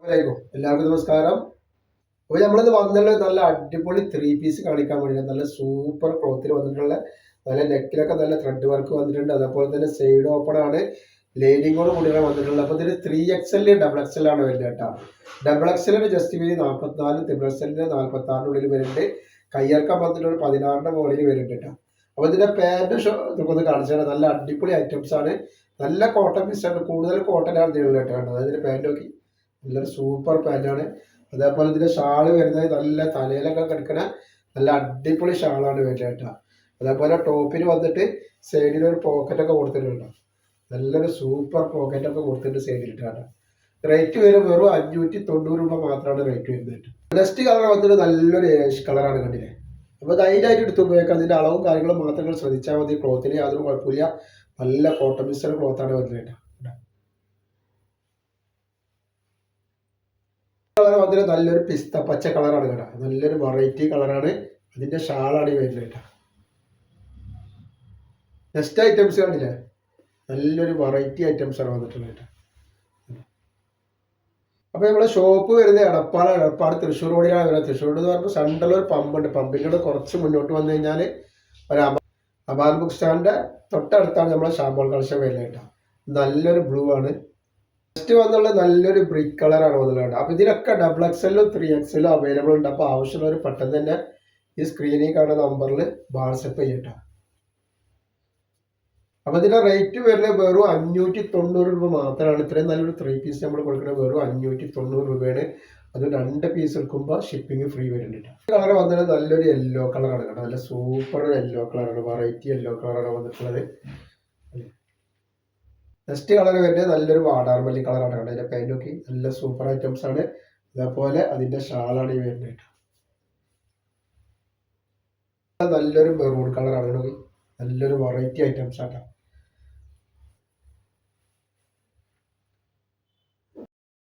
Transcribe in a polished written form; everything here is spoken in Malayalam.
എല്ലാവർക്കും നമസ്കാരം. അപ്പോൾ നമ്മളിന്ന് വന്നുള്ള നല്ല അടിപൊളി ത്രീ പീസ് കാണിക്കാൻ വേണ്ടിയിട്ട് നല്ല സൂപ്പർ ക്ലോത്തിൽ വന്നിട്ടുള്ള നല്ല നെക്കിലൊക്കെ നല്ല ത്രെഡ് വർക്ക് വന്നിട്ടുണ്ട്. അതേപോലെ തന്നെ സൈഡ് ഓപ്പൺ ആണ്, ലൈനിങ്ങോട് കൂടിയാണ് വന്നിട്ടുള്ളത്. അപ്പോൾ ഇതിന് 3XL ഡബിൾ എക്സൽ ആണ് വരുന്നത് കേട്ടോ. ഡബിൾ എക്സലിന് ജസ്റ്റ് വീതി 44, ത്രിബിൾ എക്സലിന് 46 വരുന്നുണ്ട്. കയ്യിറക്കം വന്നിട്ട് ഒരു 16 മുകളിൽ വരുന്നുണ്ട് കേട്ടോ. അപ്പോൾ ഇതിന്റെ പാൻറ് ഇതൊക്കെ ഒന്ന് കാണിച്ചാൽ നല്ല അടിപൊളി ഐറ്റംസ് ആണ്. നല്ല കോട്ടൺ പീസാണ്, കൂടുതൽ കോട്ടൺ ആണ് ഇതിനുള്ള കേട്ടോ. അതായത് പാൻറ് നോക്കി നല്ലൊരു സൂപ്പർ പാൻറ്റാണ്. അതേപോലെ ഇതിന്റെ ഷാള് വരുന്നത് നല്ല തലയിലൊക്കെ കിടക്കുന്ന നല്ല അടിപൊളി ഷാളാണ് വരുന്നത് കേട്ടോ. അതേപോലെ ടോപ്പിന് വന്നിട്ട് സൈഡിൽ ഒരു പോക്കറ്റൊക്കെ കൊടുത്തിട്ടുണ്ട്. നല്ലൊരു സൂപ്പർ പോക്കറ്റൊക്കെ കൊടുത്തിട്ട് സൈഡിലിട്ടാണ്. റേറ്റ് വരും വെറും 590 രൂപ മാത്രമാണ് റേറ്റ് വരുന്നത്. നെക്സ്റ്റ് കളർ വന്നിട്ട് നല്ലൊരു ഏഷ് കളറാണ് കണ്ടില്ലേ. അപ്പോൾ ധൈര്യമായിട്ട് എടുത്ത് ഉപയോഗിക്കാം. അതിന്റെ അളവും കാര്യങ്ങളും മാത്രങ്ങൾ ശ്രദ്ധിച്ചാൽ മതി. ക്ലോത്തിന് യാതൊരു കുഴപ്പമില്ല. നല്ല കോട്ടൺ മിക്സർ ക്ലോത്താണ് വരുന്നത് കേട്ടോ. കളർ വന്നിട്ട് നല്ലൊരു പിസ്ത പച്ച കളറാണ് കേട്ടോ. നല്ലൊരു വെറൈറ്റി കളറാണ്. അതിന്റെ ഷാളാണ് ഈ വരുന്നത് കേട്ടോ. നെക്സ്റ്റ് ഐറ്റംസ് കണ്ടില്ലേ, നല്ലൊരു വെറൈറ്റി ഐറ്റംസ് ആണ് വന്നിട്ടുള്ളത് കേട്ടോ. അപ്പോൾ നമ്മളെ ഷോപ്പ് വരുന്നത് എടപ്പാട് തൃശ്ശൂർ റോഡിലാണ് വരുന്നത്. തൃശ്ശൂർ എന്ന് പറയുമ്പോൾ സെൻട്രൽ ഒരു പമ്പുണ്ട്. പമ്പിലൂടെ കുറച്ച് മുന്നോട്ട് വന്നു കഴിഞ്ഞാൽ ഒരു അമാൻ ബുക്ക് സ്റ്റാൻഡിന്റെ തൊട്ടടുത്താണ് നമ്മളെ ഷാമ്പോൾ കളക്ഷൻ വരുന്നത് കേട്ടോ. നല്ലൊരു ബ്ലൂ ആണ്. നെക്സ്റ്റ് വന്നുള്ള നല്ലൊരു ബ്രിക്ക് കളറാണ് വന്നിട്ടുള്ളത്. അപ്പോൾ ഇതിലൊക്കെ ഡബിൾ എക്സലും 3XL അവൈലബിൾ ഉണ്ട്. അപ്പോൾ ആവശ്യമുള്ളവർ പെട്ടെന്ന് തന്നെ ഈ സ്ക്രീനിൽ കാണുന്ന നമ്പറിൽ വാട്സപ്പ് ചെയ്യട്ടോ. അപ്പോൾ ഇതിന്റെ റേറ്റ് വരുന്നത് വെറും 590 രൂപ മാത്രമാണ്. ഇത്രയും നല്ലൊരു ത്രീ പീസ് നമ്മൾ കൊടുക്കുന്നത് വെറും 590 രൂപയാണ്. അത് 2 പീസ് എടുക്കുമ്പോൾ ഷിപ്പിംഗ് ഫ്രീ വരുന്നുണ്ട്. കളർ വന്നിട്ട് നല്ലൊരു യെല്ലോ കളറാണ് കേട്ടോ. നല്ല സൂപ്പർ യെല്ലോ കളറാണ്, വെറൈറ്റി യെല്ലോ കളറാണ് വന്നിട്ടുള്ളത്. നെക്സ്റ്റ് കളർ വരുന്നത് നല്ലൊരു വാടാർമല്ലി കളറാണ് കേട്ടോ. അതിന്റെ പാൻറ് നോക്കി നല്ല സൂപ്പർ ഐറ്റംസ് ആണ്. അതേപോലെ അതിന്റെ ഷാളാണ് ഈ വരുന്നത് കേട്ടോ. നല്ലൊരു മെറൂൺ കളറാണ് നോക്കി, നല്ലൊരു വെറൈറ്റി ഐറ്റംസ് ആണ്.